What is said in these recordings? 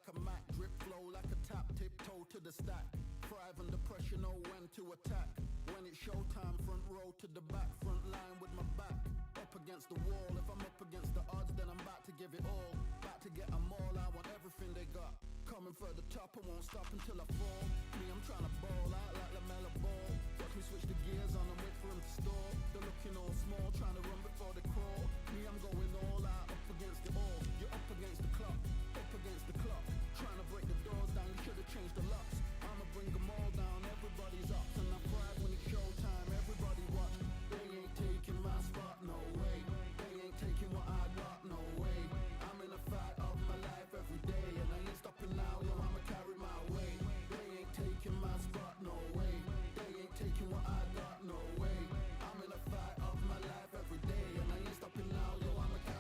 like a Mac. Drip flow like a tap, tiptoe to the stack. Thrive under pressure, know when to attack. When it's showtime, front row to the back. Front line with my back up against the wall. If I'm up against the odds, then I'm about to give it all. About to get them all, I want everything they got. Coming for the top, I won't stop until I fall. Me, I'm trying to ball out like LaMelo Ball. Watch me switch the gears on and wait for them to stall. They're looking all small, trying to run before they crawl. Me, I'm going all out, up against it all. You're up against the clock, up against the clock. Trying to break the doors down, you should've changed the locks. I'ma bring them all down, everybody's up. And I pride when it's showtime, everybody watch. They ain't taking my spot, no way. They ain't taking what I got, no way. I'm in a fight of my life every day, and I ain't stopping now, yo, I'ma carry my weight. They ain't taking my spot, no way. They ain't taking what I got, no way. I'm in a fight of my life every day, and I ain't stopping now, yo, I'ma carry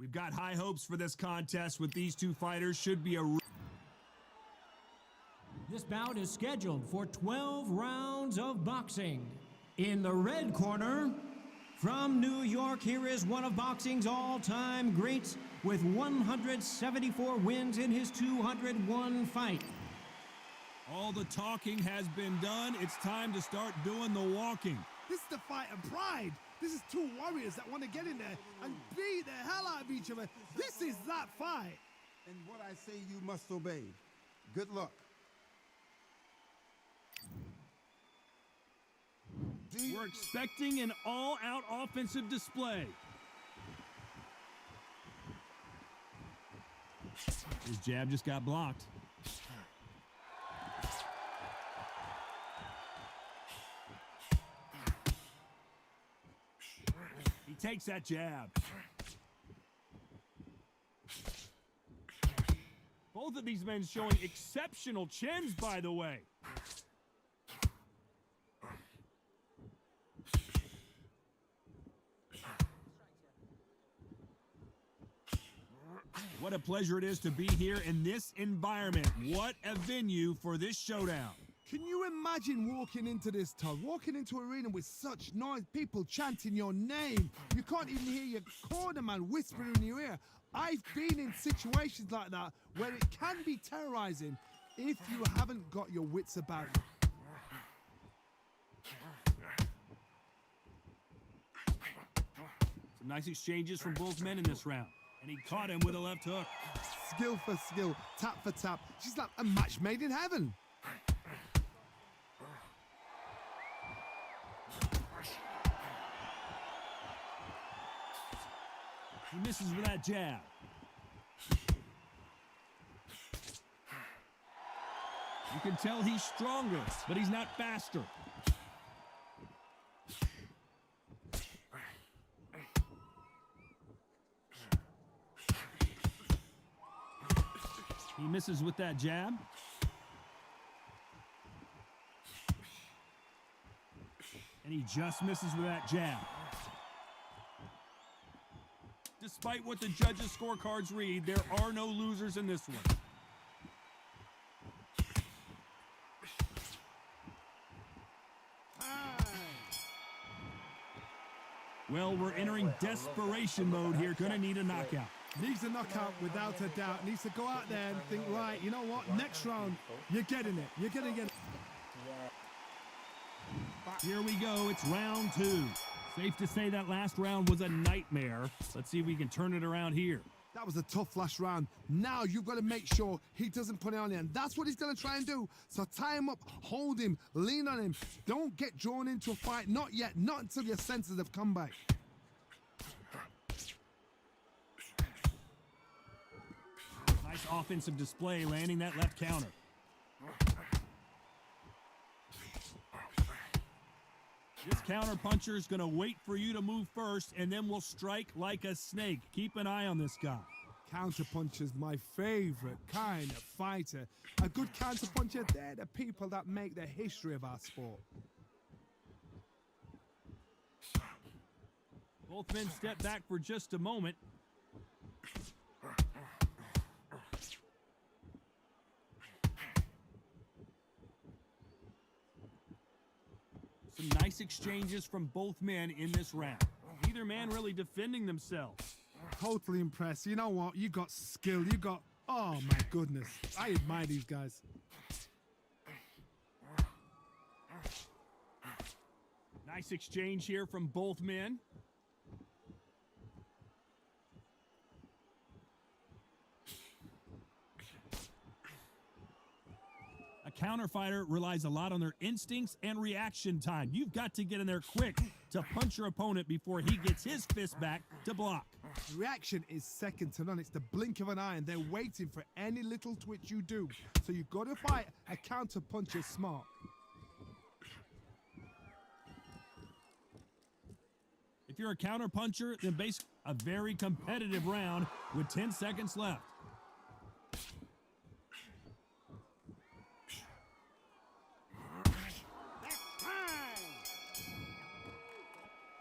We've got high hopes for this contest with these two fighters. Should be a... This bout is scheduled for 12 rounds of boxing. In the red corner, from New York, here is one of boxing's all-time greats with 174 wins in his 201 fight. All the talking has been done. It's time to start doing the walking. This is the fight of pride. This is two warriors that want to get in there and beat the hell out of each other. This is that fight. And what I say you must obey. Good luck. We're expecting an all-out offensive display. His jab just got blocked. He takes that jab. Both of these men showing exceptional chins, by the way. What a pleasure it is to be here in this environment. What a venue for this showdown. Can you imagine walking into this, Todd? Walking into an arena with such noise, people chanting your name. You can't even hear your cornerman whispering in your ear. I've been in situations like that where it can be terrorizing if you haven't got your wits about you. Some nice exchanges from both men in this round. And he caught him with a left hook. Skill for skill, tap for tap. She's like a match made in heaven. He misses with that jab. You can tell he's stronger, but he's not faster. He misses with that jab. And he just misses with that jab. Despite what the judges' scorecards read, there are no losers in this one. Well, we're entering desperation mode here. Gonna need a knockout. Needs a knockout without a doubt. Needs to go out there and think, right, you know what? Next round, you're getting it. You're going to get it. Here we go. It's round two. Safe to say that last round was a nightmare. Let's see if we can turn it around here. That was a tough last round. Now you've got to make sure he doesn't put it on him. That's what he's going to try and do. So tie him up, hold him, lean on him. Don't get drawn into a fight. Not yet. Not until your senses have come back. Nice offensive display, landing that left counter. This counter puncher is going to wait for you to move first, and then will strike like a snake. Keep an eye on this guy. Counter puncher's my favorite kind of fighter. A good counter puncher, they're the people that make the history of our sport. Both men step back for just a moment. Some nice exchanges from both men in this round. Neither man really defending themselves. Totally impressed. You know what? You got skill. You got... Oh, my goodness. I admire these guys. Nice exchange here from both men. A counter fighter relies a lot on their instincts and reaction time. You've got to get in there quick to punch your opponent before he gets his fist back to block. Reaction is second to none. It's the blink of an eye, and they're waiting for any little twitch you do. So you've got to fight a counter puncher smart. If you're a counter puncher, then basically a very competitive round with 10 seconds left.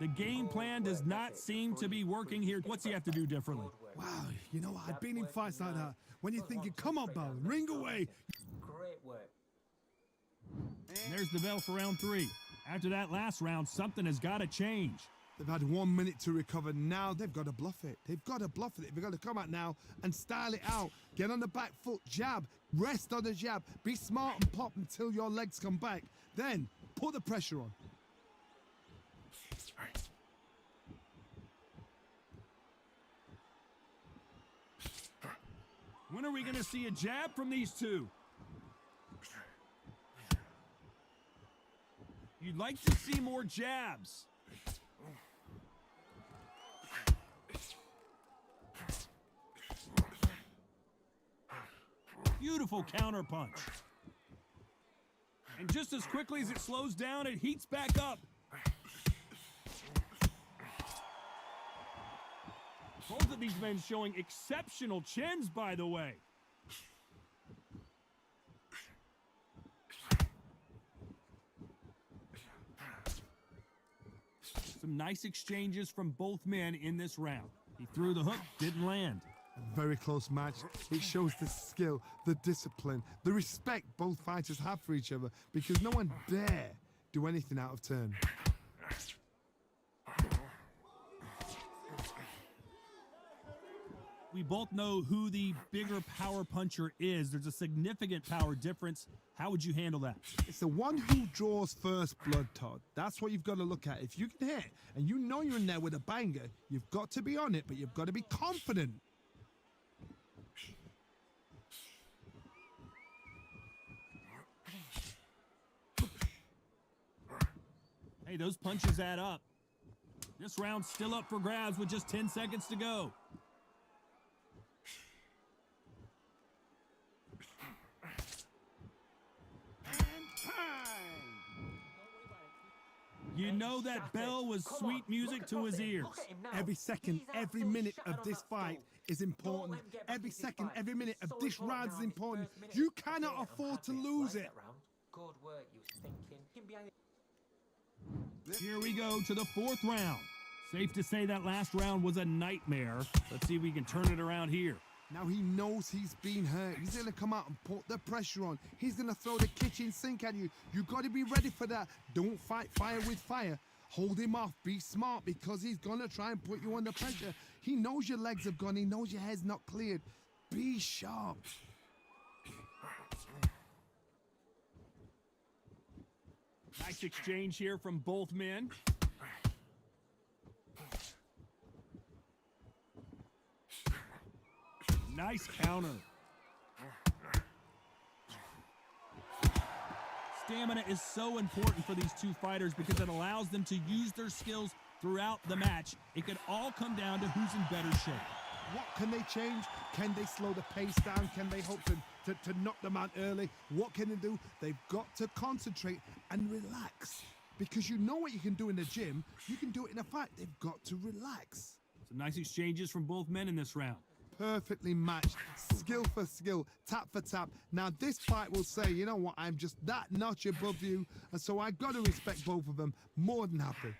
The game plan does not seem to be working here. What's he have to do differently? Wow, you know what? I've been in fights like that. When you're thinking, come on, Bell, ring away. Great work. And there's the bell for round 3. After that last round, something has got to change. They've had 1 minute to recover. Now they've got to bluff it. They've got to bluff it. They've got to come out now and style it out. Get on the back foot, jab, rest on the jab. Be smart and pop until your legs come back. Then put the pressure on. When are we going to see a jab from these two? You'd like to see more jabs. Beautiful counterpunch. And just as quickly as it slows down, it heats back up. Both of these men showing exceptional chins, by the way. Some nice exchanges from both men in this round. He threw the hook, didn't land. A very close match. It shows the skill, the discipline, the respect both fighters have for each other because no one dare do anything out of turn. We both know who the bigger power puncher is. There's a significant power difference. How would you handle that? It's the one who draws first blood, Todd. That's what you've got to look at. If you can hit and you know you're in there with a banger, you've got to be on it, but you've got to be confident. Hey, those punches add up. This round's still up for grabs with just 10 seconds to go. You know that bell was sweet music to his ears. Every second, every minute of this fight is important. Every second, every minute of this round is important. You cannot afford to lose it. Good work, you thinking. Here we go to the 4th round. Safe to say that last round was a nightmare. Let's see if we can turn it around here. Now he knows he's been hurt. He's going to come out and put the pressure on. He's going to throw the kitchen sink at you. You got to be ready for that. Don't fight fire with fire. Hold him off. Be smart because he's going to try and put you under pressure. He knows your legs have gone. He knows your head's not cleared. Be sharp. Nice exchange here from both men. Nice counter. Stamina is so important for these two fighters because it allows them to use their skills throughout the match. It could all come down to who's in better shape. What can they change? Can they slow the pace down? Can they hope to knock them out early? What can they do? They've got to concentrate and relax. Because you know what you can do in the gym, you can do it in a fight. They've got to relax. Some nice exchanges from both men in this round. Perfectly matched, skill for skill, tap for tap. Now this fight will say, you know what, I'm just that notch above you, and so I got to respect both of them. More than happy.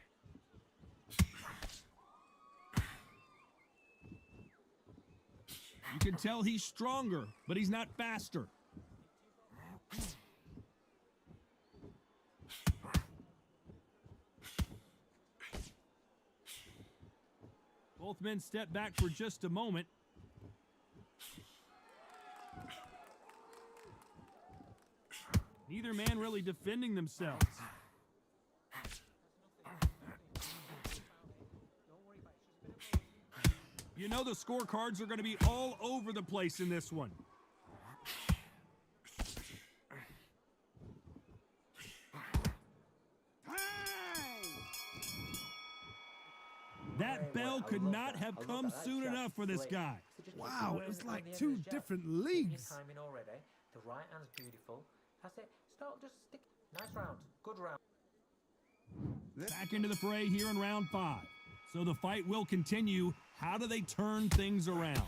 You can tell he's stronger, but he's not faster. Both men step back for just a moment. Neither man really defending themselves. You know the scorecards are going to be all over the place in this one. That bell could not have come soon enough for this guy. Wow, it was like two different leagues. Timing already. The right hand's beautiful. That's it. Start, just stick. Nice round. Good round. Back into the fray here in round 5. So the fight will continue. How do they turn things around?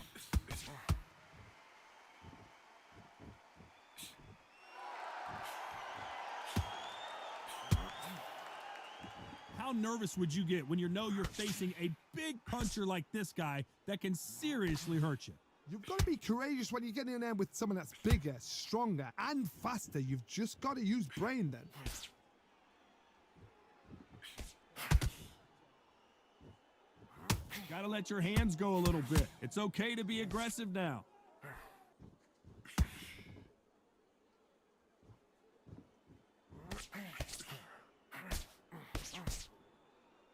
How nervous would you get when you know you're facing a big puncher like this guy that can seriously hurt you? You've got to be courageous when you get in there with someone that's bigger, stronger, and faster. You've just got to use brain then. Gotta let your hands go a little bit. It's okay to be aggressive now.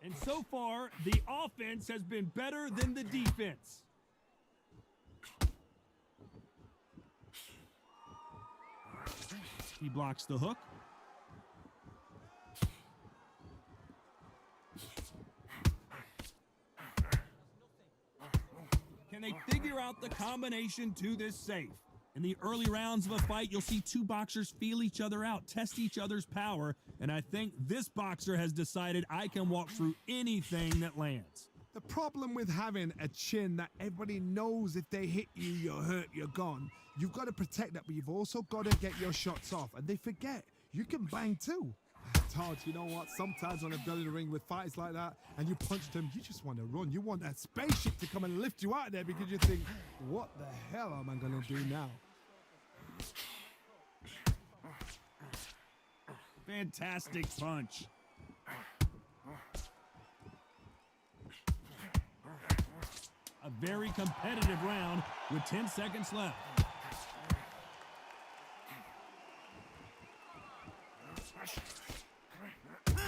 And so far, the offense has been better than the defense. He blocks the hook. Can they figure out the combination to this safe? In the early rounds of a fight, you'll see two boxers feel each other out, test each other's power, and I think this boxer has decided I can walk through anything that lands. The problem with having a chin that everybody knows if they hit you, you're hurt, you're gone. You've got to protect that, but you've also got to get your shots off. And they forget, you can bang too. Todd, you know what? Sometimes when I've done in the ring with fighters like that and you punch them, you just want to run. You want that spaceship to come and lift you out of there because you think, what the hell am I going to do now? Fantastic punch. A very competitive round with 10 seconds left.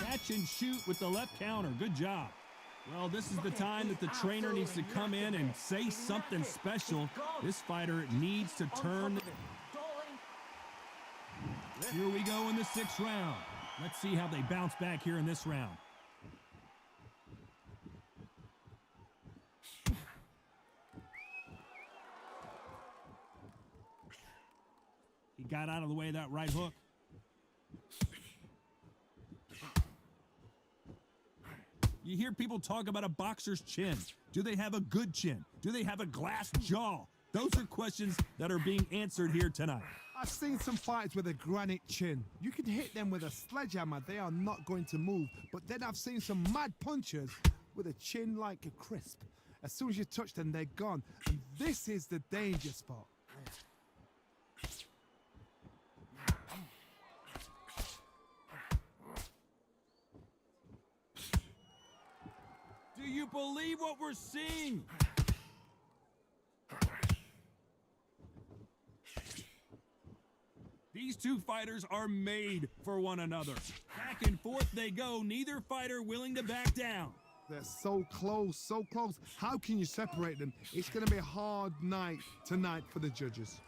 Catch and shoot with the left counter. Good job. Well, this is the time that the trainer needs to come in and say something special. This fighter needs to turn. Here we go in the 6th round. Let's see how they bounce back here in this round. He got out of the way of that right hook. You hear people talk about a boxer's chin. Do they have a good chin? Do they have a glass jaw? Those are questions that are being answered here tonight. I've seen some fighters with a granite chin. You can hit them with a sledgehammer. They are not going to move. But then I've seen some mad punchers with a chin like a crisp. As soon as you touch them, they're gone. And this is the danger spot. Do you believe what we're seeing? These two fighters are made for one another. Back and forth they go, neither fighter willing to back down. They're so close, so close. How can you separate them? It's going to be a hard night tonight for the judges.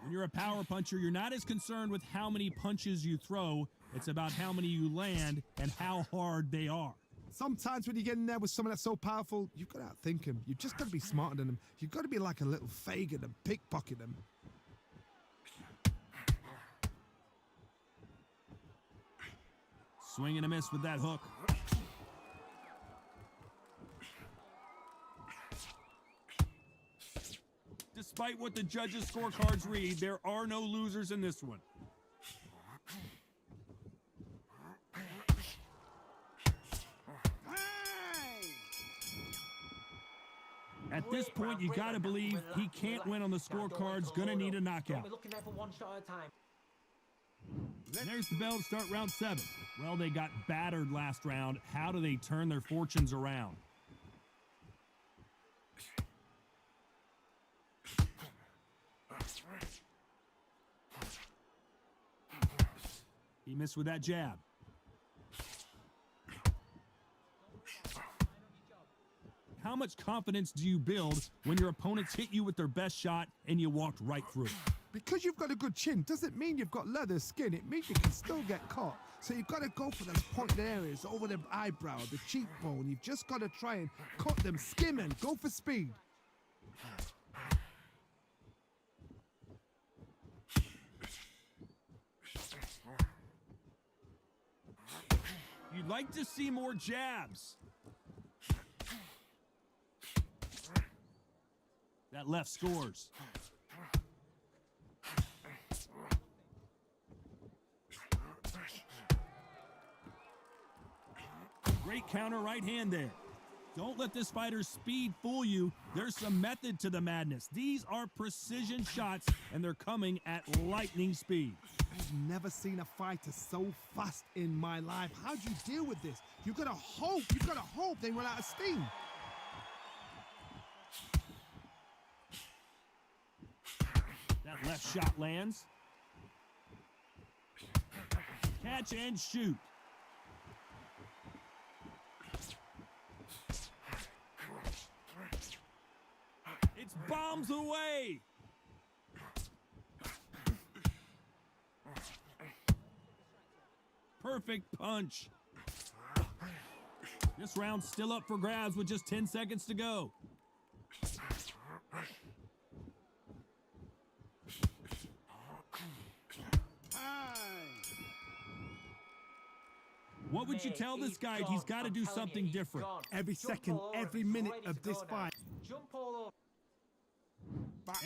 When you're a power puncher, you're not as concerned with how many punches you throw. It's about how many you land and how hard they are. Sometimes when you get in there with someone that's so powerful, you've got to outthink him. You've just got to be smarter than him. You've got to be like a little Fagin and pickpocket him. Swing and a miss with that hook. Despite what the judges' scorecards read, there are no losers in this one. At this point, you gotta believe he can't win on the scorecards, gonna need a knockout. Looking there for one shot at a time. And there's the bell to start round 7. Well, they got battered last round. How do they turn their fortunes around? He missed with that jab. How much confidence do you build when your opponents hit you with their best shot and you walked right through? Because you've got a good chin doesn't mean you've got leather skin. It means you can still get caught. So you've got to go for those pointed areas over the eyebrow, the cheekbone. You've just got to try and cut them, skim and go for speed. You'd like to see more jabs. That left scores. Great counter right hand there. Don't let this fighter's speed fool you. There's some method to the madness. These are precision shots, and they're coming at lightning speed. I've never seen a fighter so fast in my life. How do you deal with this? You've got to hope they run out of steam. That left shot lands. Catch and shoot. It's bombs away. Perfect punch. This round's still up for grabs with just 10 seconds to go. What would you tell this guy? He's got to do something different. Every second, every minute of this fight. Jump all over.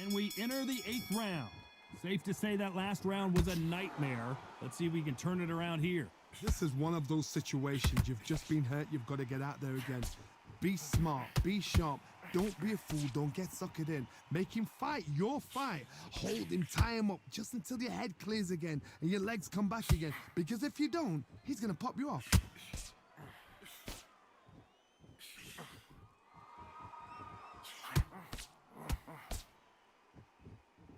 And we enter the 8th round. Safe to say that last round was a nightmare. Let's see if we can turn it around here. This is one of those situations. You've just been hurt. You've got to get out there again. Be smart. Be sharp. Don't be a fool. Don't get suckered in. Make him fight your fight. Hold him, tie him up just until your head clears again and your legs come back again. Because if you don't, he's going to pop you off.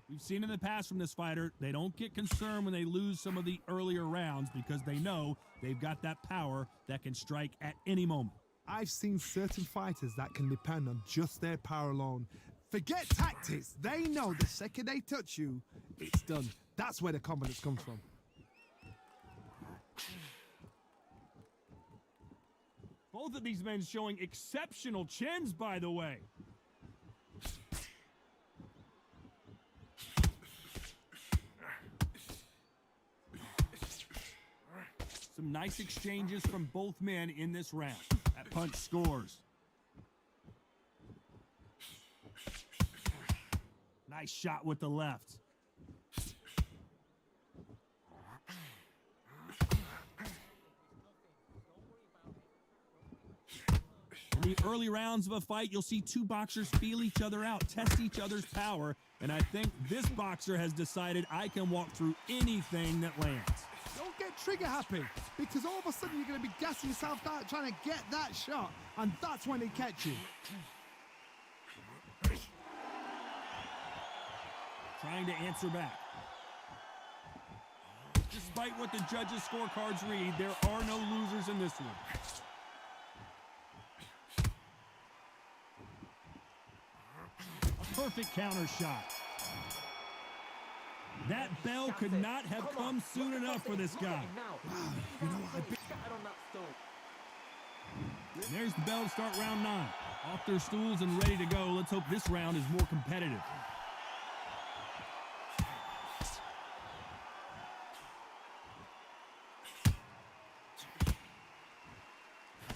We've seen in the past from this fighter, they don't get concerned when they lose some of the earlier rounds because they know they've got that power that can strike at any moment. I've seen certain fighters that can depend on just their power alone. Forget tactics. They know the second they touch you, it's done. That's where the confidence comes from. Both of these men showing exceptional chins, by the way. Some nice exchanges from both men in this round. That punch scores. Nice shot with the left. In the early rounds of a fight, you'll see two boxers feel each other out, test each other's power, and I think this boxer has decided I can walk through anything that lands. Don't get trigger happy, because all of a sudden you're going to be gassing yourself out trying to get that shot, and that's when they catch you. Trying to answer back. Despite what the judges' scorecards read, there are no losers in this one. A perfect counter shot. That bell could not have come soon enough for this guy. You know what? And there's the bell to start round 9. Off their stools and ready to go. Let's hope this round is more competitive.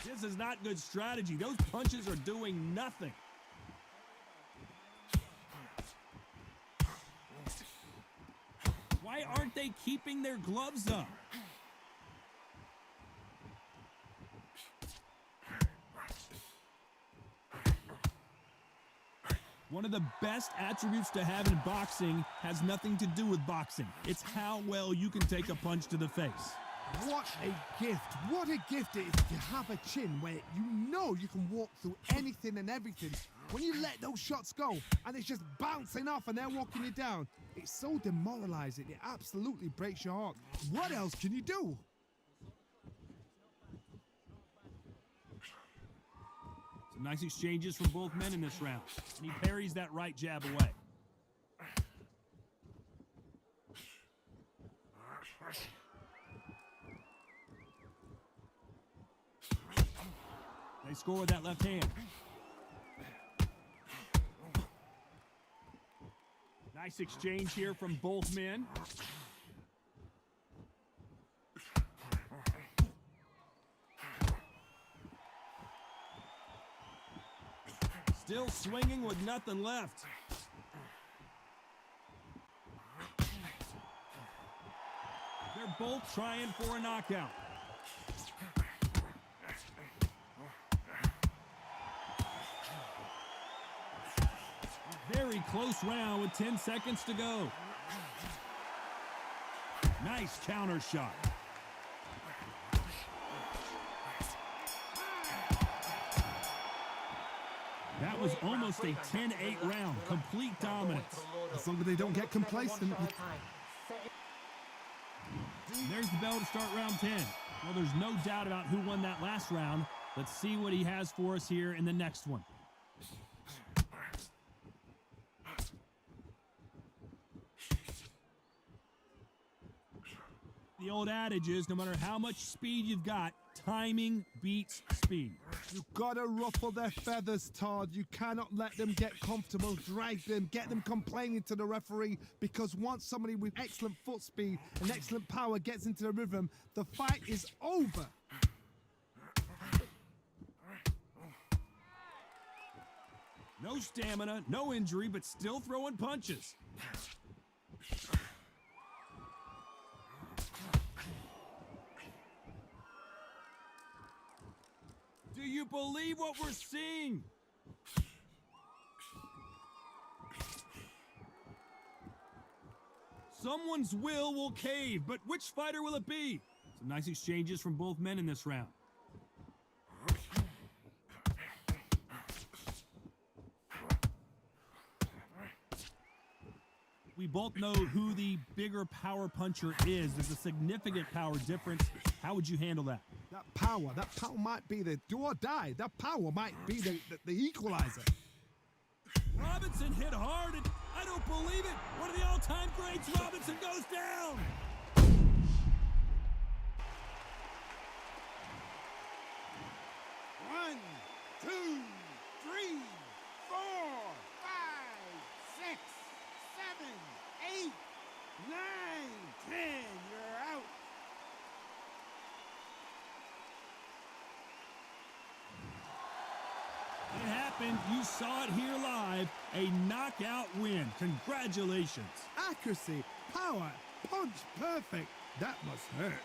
This is not good strategy. Those punches are doing nothing. Why aren't they keeping their gloves up? One of the best attributes to have in boxing has nothing to do with boxing. It's how well you can take a punch to the face. What a gift. What a gift it is to have a chin where you know you can walk through anything and everything. When you let those shots go and it's just bouncing off and they're walking you down, it's so demoralizing. It absolutely breaks your heart. What else can you do? Some nice exchanges from both men in this round. And he parries that right jab away. They score with that left hand. Nice exchange here from both men. Still swinging with nothing left. They're both trying for a knockout. Very close round with 10 seconds to go. Nice counter shot. That was almost a 10-8 round. Complete dominance. As long as they don't get complacent. There's the bell to start round 10. Well, there's no doubt about who won that last round. Let's see what he has for us here in the next one. The old adage is, no matter how much speed you've got, timing beats speed. You've got to ruffle their feathers, Todd. You cannot let them get comfortable, drag them, get them complaining to the referee, because once somebody with excellent foot speed and excellent power gets into the rhythm, the fight is over. No stamina, no injury, but still throwing punches. Do you believe what we're seeing? Someone's will cave, but which fighter will it be? Some nice exchanges from both men in this round. We both know who the bigger power puncher is. There's a significant power difference. How would you handle that? That power might be the do or die. That power might be the equalizer. Robinson hit hard, and I don't believe it. One of the all-time greats, Robinson goes down. One, two, three, 4, 5, 6, 7, 8, 9, 10. You're out. It happened. You saw it here live. A knockout win. Congratulations. Accuracy, power, punch perfect. That must hurt.